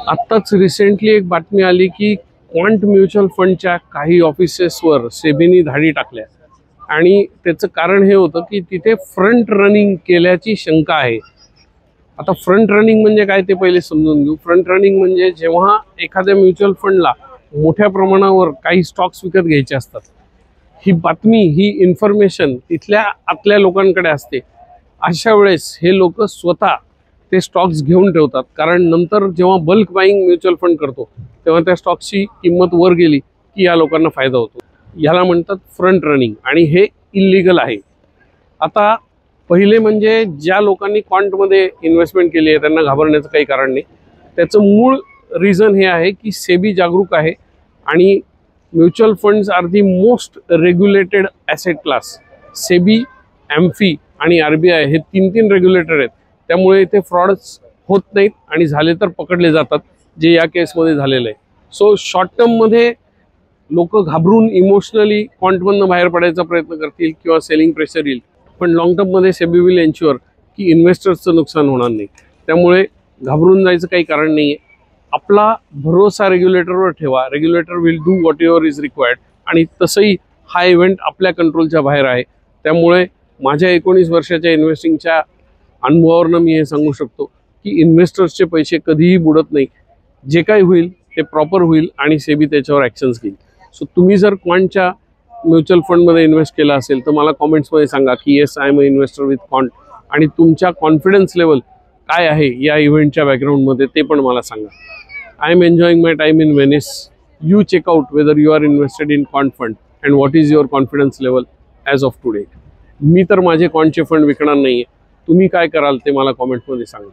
आत्ताच रिसेंटली एक बातमी आली की क्वांट म्युच्युअल फंडच्या काही ऑफिसेसवर सेबीनी धाडी टाकल्या आणि त्याचं कारण हे होतं की तिथे फ्रंट रनिंग केल्याची शंका आहे। आता फ्रंट रनिंग म्हणजे काय ते पहिले समजून घेऊ। फ्रंट रनिंग म्हणजे जेव्हा एखाद्या म्युच्युअल फंडला मोठ्या प्रमाणावर काही स्टॉक्स विकत घ्यायचे असतात, ही बातमी ही इन्फॉर्मेशन तिथल्या आतल्या लोकांकडे असते। अशा वेळेस हे लोक स्वतः ते स्टॉक्स घेऊन ठेवतात, कारण नंतर जेव्हा बल्क बाईंग म्युच्युअल फंड करतो तेव्हा त्या स्टॉक्सची किंमत वर गेली की या लोकांना फायदा होतो। याला म्हणतात फ्रंट रनिंग आणि हे इल्लीगल आहे। आता पहिले म्हणजे ज्या लोकांनी क्वांटमध्ये इन्व्हेस्टमेंट केली आहे त्यांना घाबरण्याचं काही कारण नाही। त्याचं मूळ रिझन हे आहे की सेबी जागरूक आहे आणि mutual funds are the most regulated asset class. SEBI, AMFI आणि आरबीआय हे तीन रेग्युलेटर आहेत, त्यामुळे इथे फ्रॉड्स होत नाहीत आणि झाले तर पकडले जातात, जे या केसमध्ये झालेलं आहे। सो शॉर्ट टर्ममध्ये लोक घाबरून इमोशनली क्वांटमधनं बाहेर पडायचा प्रयत्न करतील किंवा सेलिंग प्रेशर येईल, पण लॉंग टर्ममध्ये सेबी विल एन्श्युअर की इन्व्हेस्टर्सचं नुकसान होणार नाही। त्यामुळे घाबरून जायचं काही कारण नाही आहे। आपला भरोसा रेग्युलेटरवर ठेवा, regulator will do what ever is required. आणि तसंही हा इव्हेंट आपल्या कंट्रोलच्या बाहेर आहे, त्यामुळे माझ्या 19 वर्षाच्या इन्व्हेस्टिंगच्या अनुभवावरनं मी हे सांगू शकतो की इन्व्हेस्टर्सचे पैसे कधीही बुडत नाही। जे काही होईल ते प्रॉपर होईल आणि सेबी त्याच्यावर ॲक्शन्स घेईल। सो तुम्ही जर क्वांटच्या म्युच्युअल फंडमध्ये इन्व्हेस्ट केला असेल तर मला कॉमेंट्समध्ये सांगा की yes I am a investor with quant, आणि तुमच्या कॉन्फिडन्स लेवल काय आहे या इव्हेंटच्या बॅकग्राऊंडमध्ये ते पण मला सांगा। I am enjoying my time in Venice. You check out whether you are invested in quant fund and what is your confidence level as of today. मी तर माझे क्वांटचे फंड विकणार नाही आहे, तुम्ही काय कराल ते मला कॉमेंटमध्ये सांगा।